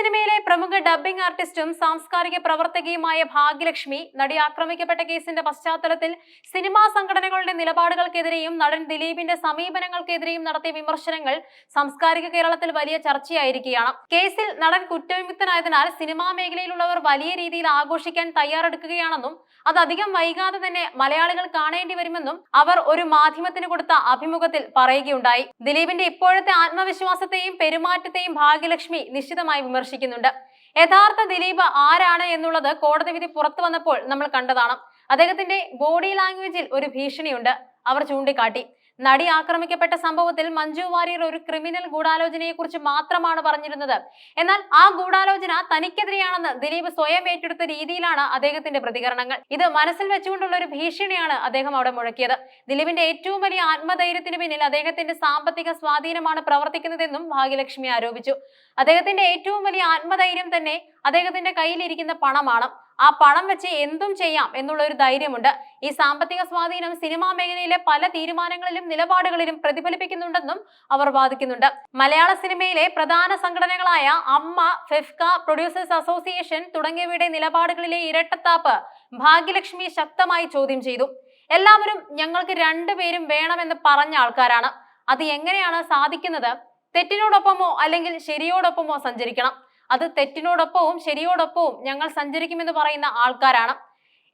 സിനിമയിലെ പ്രമുഖ ഡബ്ബിംഗ് ആർട്ടിസ്റ്റും സാംസ്കാരിക പ്രവർത്തകയുമായ ഭാഗ്യലക്ഷ്മി നടി ആക്രമിക്കപ്പെട്ട കേസിന്റെ പശ്ചാത്തലത്തിൽ സിനിമാ സംഘടനകളുടെ നിലപാടുകൾക്കെതിരെയും നടൻ ദിലീപിന്റെ സമീപനങ്ങൾക്കെതിരെയും നടത്തിയ വിമർശനങ്ങൾ സാംസ്കാരിക കേരളത്തിൽ വലിയ ചർച്ചയായിരിക്കുകയാണ്. കേസിൽ നടൻ കുറ്റവിമുക്തനായതിനാൽ സിനിമാ മേഖലയിലുള്ളവർ വലിയ രീതിയിൽ ആഘോഷിക്കാൻ തയ്യാറെടുക്കുകയാണെന്നും അത് അധികം വൈകാതെ തന്നെ മലയാളികൾ കാണേണ്ടി വരുമെന്നും അവർ ഒരു മാധ്യമത്തിന് കൊടുത്ത അഭിമുഖത്തിൽ പറയുകയുണ്ടായി. ദിലീപിന്റെ ഇപ്പോഴത്തെ ആത്മവിശ്വാസത്തെയും പെരുമാറ്റത്തെയും ഭാഗ്യലക്ഷ്മി നിശ്ചിതമായി വിമർശിക്കുന്നുണ്ട്. യഥാർത്ഥ ദിലീപ് ആരാണ് എന്നുള്ളത് കോടതി വിധി പുറത്തു വന്നപ്പോൾ നമ്മൾ കണ്ടതാണ്. അദ്ദേഹത്തിന്റെ ബോഡി ലാംഗ്വേജിൽ ഒരു ഭീഷണിയുണ്ട്, അവർ ചൂണ്ടിക്കാട്ടി. നടി ആക്രമിക്കപ്പെട്ട സംഭവത്തിൽ മഞ്ജു വാര്യർ ഒരു ക്രിമിനൽ ഗൂഢാലോചനയെ കുറിച്ച് മാത്രമാണ് പറഞ്ഞിരുന്നത്. എന്നാൽ ആ ഗൂഢാലോചന തനിക്കെതിരെയാണെന്ന് ദിലീപ് സ്വയം ഏറ്റെടുത്ത രീതിയിലാണ് അദ്ദേഹത്തിന്റെ പ്രതികരണങ്ങൾ. ഇത് മനസ്സിൽ വെച്ചുകൊണ്ടുള്ള ഒരു ഭീഷണിയാണ് അദ്ദേഹം അവിടെ മുഴക്കിയത്. ദിലീപിന്റെ ഏറ്റവും വലിയ ആത്മധൈര്യത്തിന് പിന്നിൽ അദ്ദേഹത്തിന്റെ സാമ്പത്തിക സ്വാധീനമാണ് പ്രവർത്തിക്കുന്നതെന്നും ഭാഗ്യലക്ഷ്മി ആരോപിച്ചു. അദ്ദേഹത്തിന്റെ ഏറ്റവും വലിയ ആത്മധൈര്യം തന്നെ അദ്ദേഹത്തിന്റെ കയ്യിലിരിക്കുന്ന പണമാണ്. ആ പണം വെച്ച് എന്തും ചെയ്യാം എന്നുള്ള ഒരു ധൈര്യമുണ്ട്. ഈ സാമ്പത്തിക സ്വാധീനം സിനിമാ മേഖലയിലെ പല തീരുമാനങ്ങളിലും നിലപാടുകളിലും പ്രതിഫലിപ്പിക്കുന്നുണ്ടെന്നും അവർ വാദിക്കുന്നുണ്ട്. മലയാള സിനിമയിലെ പ്രധാന സംഘടനകളായ അമ്മ, ഫെഫ്ക, പ്രൊഡ്യൂസേഴ്സ് അസോസിയേഷൻ തുടങ്ങിയവയുടെ നിലപാടുകളിലെ ഇരട്ടത്താപ്പ് ഭാഗ്യലക്ഷ്മി ശക്തമായി ചോദ്യം ചെയ്തു. എല്ലാവരും ഞങ്ങൾക്ക് രണ്ടുപേരും വേണമെന്ന് പറഞ്ഞ ആൾക്കാരാണ്. അത് എങ്ങനെയാണ് സാധിക്കുന്നത്? തെറ്റിനോടൊപ്പമോ അല്ലെങ്കിൽ ശരിയോടൊപ്പമോ സഞ്ചരിക്കണം. അത് തെറ്റിനോടൊപ്പവും ശരിയോടൊപ്പവും ഞങ്ങൾ സഞ്ചരിക്കുമെന്ന് പറയുന്ന ആൾക്കാരാണ്.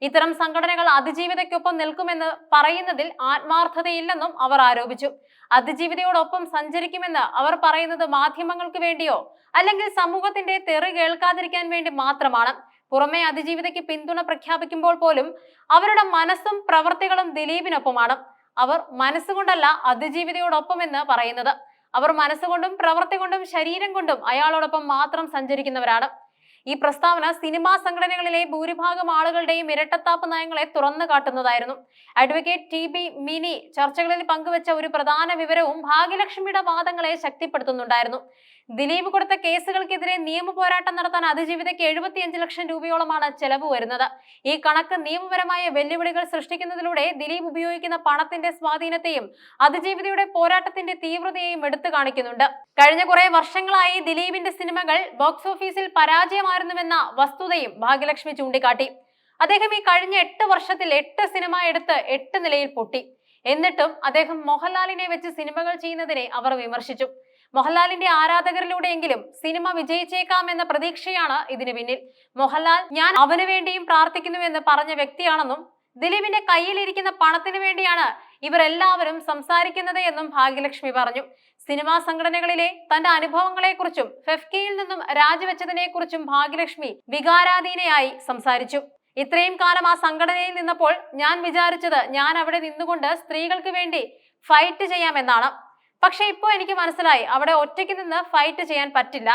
ഇത്തരം സംഘടനകൾ അതിജീവിതയ്ക്കൊപ്പം നിൽക്കുമെന്ന് പറയുന്നതിൽ ആത്മാർത്ഥതയില്ലെന്നും അവർ ആരോപിച്ചു. അതിജീവിതയോടൊപ്പം സഞ്ചരിക്കുമെന്ന് അവർ പറയുന്നത് മാധ്യമങ്ങൾക്ക് വേണ്ടിയോ അല്ലെങ്കിൽ സമൂഹത്തിന്റെ തെറി കേൾക്കാതിരിക്കാൻ വേണ്ടി മാത്രമാണ്. പുറമെ അതിജീവിതയ്ക്ക് പിന്തുണ പ്രഖ്യാപിക്കുമ്പോൾ പോലും അവരുടെ മനസ്സും പ്രവർത്തികളും ദിലീപിനൊപ്പമാണ്. അവർ മനസ്സുകൊണ്ടല്ല അതിജീവിതയോടൊപ്പം എന്ന് പറയുന്നത്. അവർ മനസ്സുകൊണ്ടും പ്രവൃത്തി കൊണ്ടും ശരീരം കൊണ്ടും അയാളോടൊപ്പം മാത്രം സഞ്ചരിക്കുന്നവരാണ്. ഈ പ്രസ്താവന സിനിമാ സംഘടനകളിലെ ഭൂരിഭാഗം ആളുകളുടെയും ഇരട്ടത്താപ്പ് നയങ്ങളെ തുറന്നു കാട്ടുന്നതായിരുന്നു. അഡ്വക്കേറ്റ് TB മിനി ചർച്ചകളിൽ പങ്കുവച്ച ഒരു പ്രധാന വിവരവും ഭാഗ്യലക്ഷ്മിയുടെ വാദങ്ങളെ ശക്തിപ്പെടുത്തുന്നുണ്ടായിരുന്നു. ദിലീപ് കൊടുത്ത കേസുകൾക്കെതിരെ നിയമ പോരാട്ടം നടത്താൻ അതിജീവിതയ്ക്ക് 75 ലക്ഷം രൂപയോളമാണ് ചെലവ് വരുന്നത്. ഈ കണക്ക് നിയമപരമായ വെല്ലുവിളികൾ സൃഷ്ടിക്കുന്നതിലൂടെ ദിലീപ് ഉപയോഗിക്കുന്ന പണത്തിന്റെ സ്വാധീനത്തെയും അതിജീവിതയുടെ പോരാട്ടത്തിന്റെ തീവ്രതയെയും എടുത്തു കാണിക്കുന്നുണ്ട്. കഴിഞ്ഞ കുറെ വർഷങ്ങളായി ദിലീപിന്റെ സിനിമകൾ ബോക്സ് ഓഫീസിൽ പരാജയമായിരുന്നുവെന്ന വസ്തുതയും ഭാഗ്യലക്ഷ്മി ചൂണ്ടിക്കാട്ടി. അദ്ദേഹം ഈ കഴിഞ്ഞ 8 വർഷത്തിൽ 8 സിനിമ എടുത്ത് 8 നിലയിൽ പൊട്ടി. എന്നിട്ടും അദ്ദേഹം മോഹൻലാലിനെ വെച്ച് സിനിമകൾ ചെയ്യുന്നതിനെ അവർ വിമർശിച്ചു. മോഹൻലാലിന്റെ ആരാധകരിലൂടെയെങ്കിലും സിനിമ വിജയിച്ചേക്കാം എന്ന പ്രതീക്ഷയാണ് ഇതിന് പിന്നിൽ. മോഹൻലാൽ ഞാൻ അവന് വേണ്ടിയും പ്രാർത്ഥിക്കുന്നുവെന്ന് പറഞ്ഞ വ്യക്തിയാണെന്നും ദിലീപിന്റെ കയ്യിലിരിക്കുന്ന പണത്തിന് വേണ്ടിയാണ് ഇവരെല്ലാവരും സംസാരിക്കുന്നത് എന്നും ഭാഗ്യലക്ഷ്മി പറഞ്ഞു. സിനിമാ സംഘടനകളിലെ തന്റെ അനുഭവങ്ങളെക്കുറിച്ചും ഫെഫ്കയിൽ നിന്നും രാജിവെച്ചതിനെ കുറിച്ചും ഭാഗ്യലക്ഷ്മി വികാരാധീനയായി സംസാരിച്ചു. ഇത്രയും കാലം ആ സംഘടനയിൽ നിന്നപ്പോൾ ഞാൻ വിചാരിച്ചത് ഞാൻ അവിടെ നിന്നുകൊണ്ട് സ്ത്രീകൾക്ക് വേണ്ടി ഫൈറ്റ് ചെയ്യാമെന്നാണ്. പക്ഷെ ഇപ്പോ എനിക്ക് മനസ്സിലായി അവിടെ ഒറ്റയ്ക്ക് നിന്ന് ഫൈറ്റ് ചെയ്യാൻ പറ്റില്ല.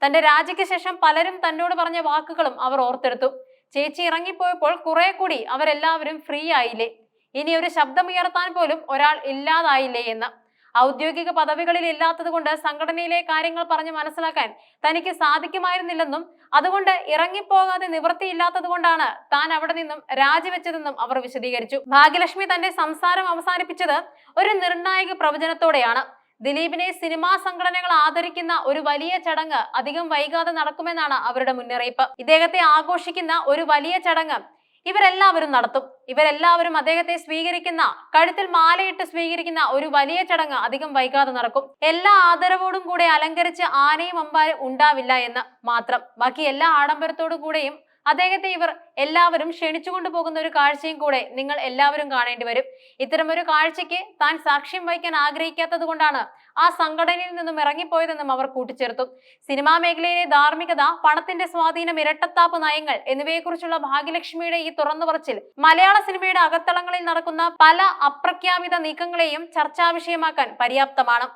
തന്റെ രാജിക്ക് ശേഷം പലരും തന്നോട് പറഞ്ഞ വാക്കുകളും അവർ ഓർത്തെടുത്തു. ചേച്ചി ഇറങ്ങിപ്പോയപ്പോൾ കുറെ കൂടി അവരെല്ലാവരും ഫ്രീ ആയില്ലേ, ഇനി ഒരു ശബ്ദമുയർത്താൻ പോലും ഒരാൾ ഇല്ലാതായില്ലേ എന്ന്. ഔദ്യോഗിക പദവികളിൽ ഇല്ലാത്തത് കൊണ്ട് സംഘടനയിലെ കാര്യങ്ങൾ പറഞ്ഞ് മനസ്സിലാക്കാൻ തനിക്ക് സാധിക്കുമായിരുന്നില്ലെന്നും അതുകൊണ്ട് ഇറങ്ങിപ്പോകാതെ നിവൃത്തിയില്ലാത്തത് കൊണ്ടാണ് താൻ അവിടെ നിന്നും രാജിവെച്ചതെന്നും അവർ വിശദീകരിച്ചു. ഭാഗ്യലക്ഷ്മി തന്റെ സംസാരം അവസാനിപ്പിച്ചത് ഒരു നിർണായക പ്രവചനത്തോടെയാണ്. ദിലീപിനെ സിനിമാ സംഘടനകൾ ആദരിക്കുന്ന ഒരു വലിയ ചടങ്ങ് അധികം വൈകാതെ നടക്കുമെന്നാണ് അവരുടെ മുന്നറിയിപ്പ്. ഇദ്ദേഹത്തെ ആഘോഷിക്കുന്ന ഒരു വലിയ ചടങ്ങ് ഇവരെല്ലാവരും നടത്തും. ഇവരെല്ലാവരും അദ്ദേഹത്തെ സ്വീകരിക്കുന്ന, കഴുത്തിൽ മാലയിട്ട് സ്വീകരിക്കുന്ന ഒരു വലിയ ചടങ്ങ് അധികം വൈകാതെ നടക്കും. എല്ലാ ആദരവോടും കൂടെ അലങ്കരിച്ച് ആനയും അമ്പാരും ഉണ്ടാവില്ല എന്ന് മാത്രം. ബാക്കി എല്ലാ ആഡംബരത്തോടു കൂടെയും അദ്ദേഹത്തെ ഇവർ എല്ലാവരും ക്ഷണിച്ചുകൊണ്ടു പോകുന്ന ഒരു കാഴ്ചയും കൂടെ നിങ്ങൾ എല്ലാവരും കാണേണ്ടി വരും. ഇത്തരമൊരു കാഴ്ചയ്ക്ക് താൻ സാക്ഷ്യം വഹിക്കാൻ ആഗ്രഹിക്കാത്തത് കൊണ്ടാണ് ആ സംഘടനയിൽ നിന്നും ഇറങ്ങിപ്പോയതെന്നും അവർ കൂട്ടിച്ചേർത്തു. സിനിമാ മേഖലയിലെ ധാർമ്മികത, പണത്തിന്റെ സ്വാധീനം, ഇരട്ടത്താപ്പ് നയങ്ങൾ എന്നിവയെക്കുറിച്ചുള്ള ഭാഗ്യലക്ഷ്മിയുടെ ഈ തുറന്നുപറച്ചിൽ മലയാള സിനിമയുടെ അകത്തളങ്ങളിൽ നടക്കുന്ന പല അപ്രഖ്യാപിത നീക്കങ്ങളെയും ചർച്ചാ വിഷയമാക്കാൻ പര്യാപ്തമാണ്.